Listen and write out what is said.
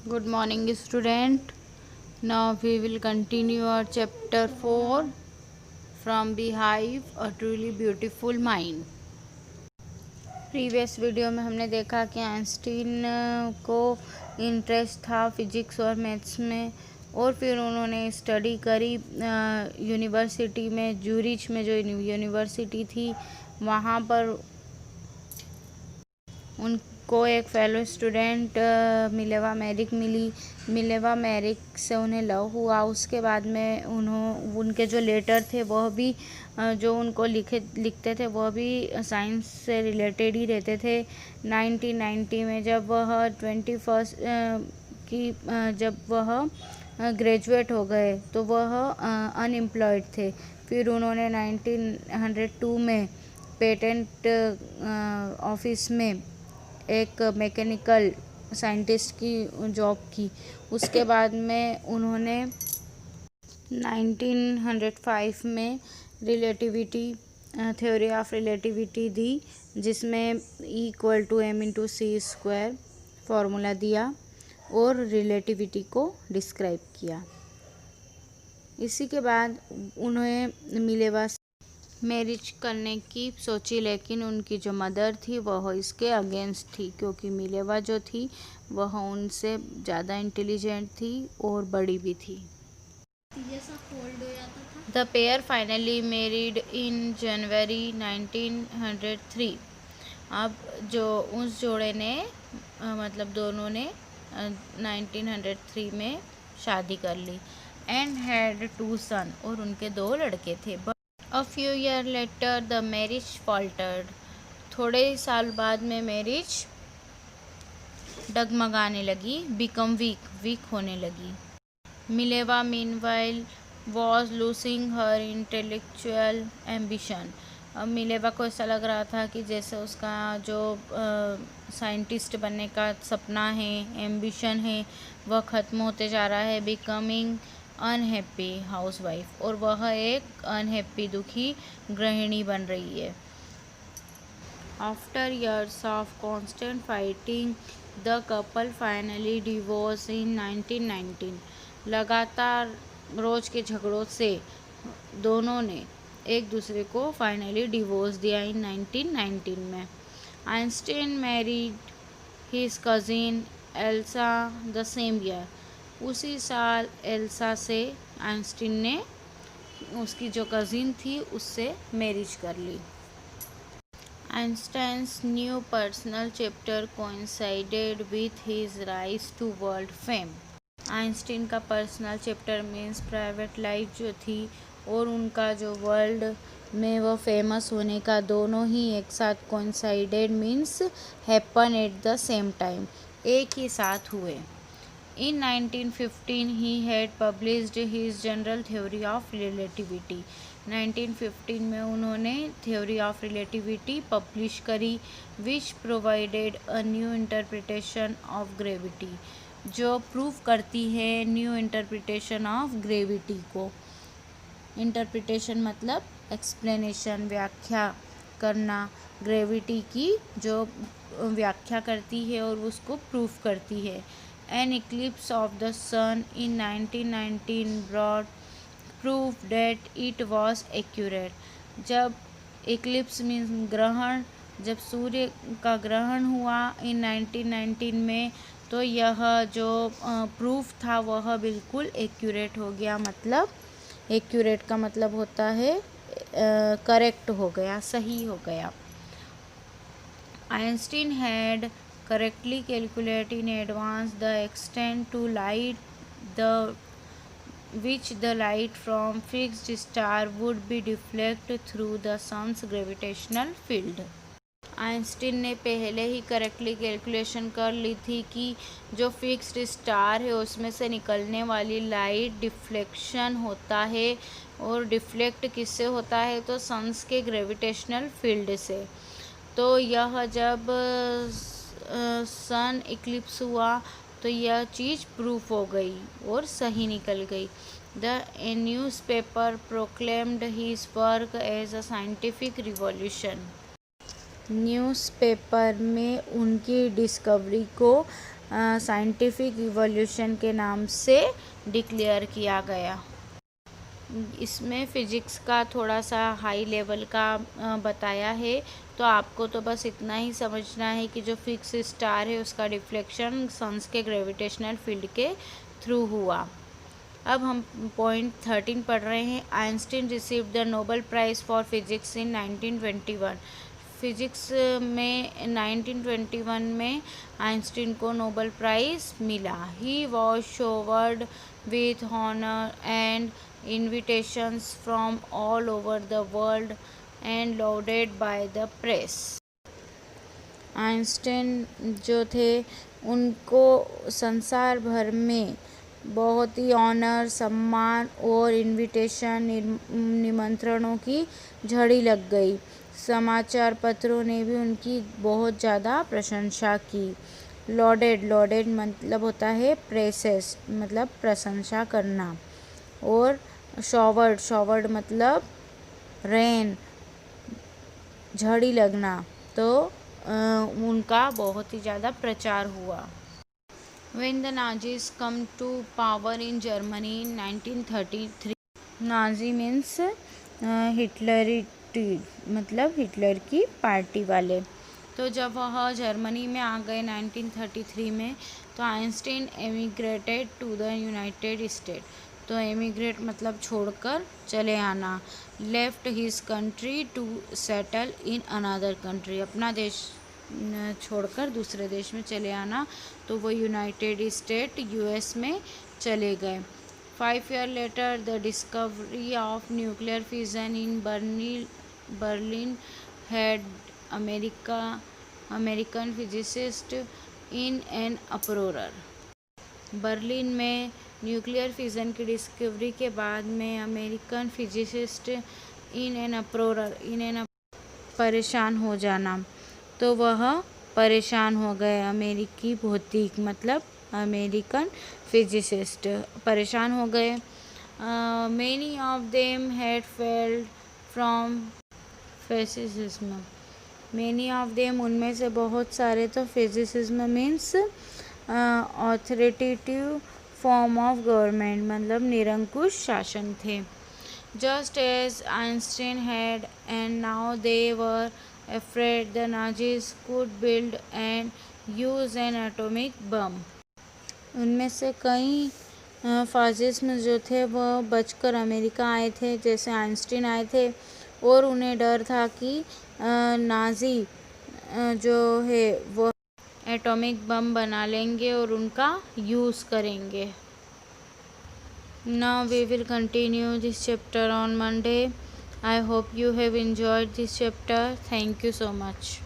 Good morning, student. Now we will continue our chapter 4 from Beehive, a truly beautiful mind. Previous video में हमने देखा कि Einstein को interest था physics और मैथ्स में, और फिर उन्होंने स्टडी करी यूनिवर्सिटी में, ज्यूरिच में जो यूनिवर्सिटी थी वहाँ पर उनको एक फेलो स्टूडेंट मिलेवा मैरिक मिली। मिलेवा मैरिक से उन्हें लव हुआ। उसके बाद में उनके जो लेटर थे वह भी जो उनको लिखते थे वह भी साइंस से रिलेटेड ही रहते थे। 1990 में जब वह 21st जब वह ग्रेजुएट हो गए तो वह अनएम्प्लॉयड थे। फिर उन्होंने 1902 में पेटेंट ऑफिस में एक मैकेनिकल साइंटिस्ट की जॉब की। उसके बाद में उन्होंने 1905 में रिलेटिविटी थ्योरी ऑफ रिलेटिविटी दी, जिसमें E=m/c² फार्मूला दिया और रिलेटिविटी को डिस्क्राइब किया। इसी के बाद उन्हें मिलेवा मैरिज करने की सोची, लेकिन उनकी जो मदर थी वह इसके अगेंस्ट थी, क्योंकि मिलेवा जो थी वह उनसे ज़्यादा इंटेलिजेंट थी और बड़ी भी थी। The pair finally married in January 1903। अब जो उस जोड़े ने मतलब दोनों ने 1903 में शादी कर ली। एंड हैड 2 सन, और उनके 2 लड़के थे। A few years later the marriage faltered. थोड़े साल बाद में मैरिज डगमगाने लगी, become weak होने लगी। Mileva meanwhile was losing her intellectual ambition. अब मिलेवा को ऐसा लग रहा था कि जैसे उसका जो साइंटिस्ट बनने का सपना है, एम्बिशन है, वह ख़त्म होते जा रहा है। बिकमिंग अनहैप्पी हाउसवाइफ, और वह एक अनहैप्पी दुखी गृहिणी बन रही है। After years of constant fighting the couple finally divorce इन 1919। लगातार रोज के झगड़ों से दोनों ने एक दूसरे को फाइनली डिवोर्स दिया इन 1919 में। Einstein married his cousin Elsa the same year. उसी साल एल्सा से आइंस्टीन ने उसकी जो कजिन थी उससे मैरिज कर ली। Einstein's new personal chapter coincided with his rise to world fame. Einstein का personal chapter means private life जो थी और उनका जो वर्ल्ड में वो फेमस होने का, दोनों ही एक साथ coincided means happen at the same time, एक ही साथ हुए। In 1915 he had published his general theory of relativity. 1915 में उन्होंने theory of relativity पब्लिश करी, which provided a new interpretation of gravity, जो प्रूव करती है न्यू इंटरप्रिटेशन ऑफ ग्रेविटी को। इंटरप्रिटेशन मतलब एक्सप्लेनेशन, व्याख्या करना, ग्रेविटी की जो व्याख्या करती है और उसको प्रूव करती है। An eclipse of the sun in 1919 brought proof that it was accurate. जब eclipse मीन्स ग्रहण, जब सूर्य का ग्रहण हुआ इन 1919 में, तो यह जो प्रूफ था वह बिल्कुल एक्यूरेट हो गया। मतलब एक्यूरेट का मतलब होता है करेक्ट हो गया, सही हो गया। Einstein had correctly calculate in advance the extent to light which the light from fixed star would be deflect through the sun's gravitational field. Einstein ने पहले ही करेक्टली कैलकुलेशन कर ली थी कि जो फिक्स्ड स्टार है उसमें से निकलने वाली लाइट डिफ्लेक्शन होता है, और डिफ्लेक्ट किससे होता है तो सन्स के ग्रेविटेशनल फील्ड से। तो यह जब सन इक्लिप्स हुआ तो यह चीज़ प्रूफ हो गई और सही निकल गई। The newspaper proclaimed his work as a scientific revolution. Newspaper में उनकी डिस्कवरी को साइंटिफिक इवोल्यूशन के नाम से डिक्लेयर किया गया। इसमें फ़िज़िक्स का थोड़ा सा हाई लेवल का बताया है, तो आपको तो बस इतना ही समझना है कि जो फिक्स स्टार है उसका डिफ्लेक्शन सन्स के ग्रेविटेशनल फील्ड के थ्रू हुआ। अब हम पॉइंट 13 पढ़ रहे हैं। Einstein received the Nobel prize for physics in 1921। Physics में 1921 में आइंस्टीन को नोबेल प्राइज़ मिला। He was showered with honour and invitations from all over the world and lauded by the press। Einstein जो थे उनको संसार भर में बहुत ही ऑनर, सम्मान और इनविटेशन, निमंत्रणों की झड़ी लग गई। समाचार पत्रों ने भी उनकी बहुत ज़्यादा प्रशंसा की। लॉडेड मतलब होता है प्रेसेस, मतलब प्रशंसा करना। और शॉवर्ड मतलब रेन, झड़ी लगना, तो उनका बहुत ही ज़्यादा प्रचार हुआ। When the Nazis come to power in Germany in 1933, Nazi means हिटलरिटी, मतलब हिटलर की पार्टी वाले। तो जब वह जर्मनी में आ गए 1933 में, तो Einstein emigrated to the United State. तो एमिग्रेट मतलब छोड़कर चले आना। Left his country to settle in another country, अपना देश छोड़कर दूसरे देश में चले आना, तो वो यूनाइटेड स्टेट यूएस में चले गए। 5 years later, the discovery of nuclear fission in Berlin had American physicists in an uproar। Berlin में न्यूक्लियर फिज़न की डिस्कवरी के बाद में अमेरिकन फिजिसिस्ट परेशान हो जाना, तो वह परेशान हो गए। अमेरिकी भौतिक मतलब अमेरिकन फिजिसिस्ट परेशान हो गए। Many of them had fled from fascism. Many of them उनमें से बहुत सारे तो fascism means authoritative form of government, मतलब निरंकुश शासन थे। Just as Einstein had and now they were afraid the Nazis could build and use an atomic bomb. उनमें से कई फासिज्म जो थे वह बचकर अमेरिका आए थे, जैसे आइंस्टीन आए थे, और उन्हें डर था कि नाजी जो है वो एटॉमिक बम बना लेंगे और उनका यूज़ करेंगे। Now we will continue this chapter on Monday. I hope you have enjoyed this chapter. Thank you so much.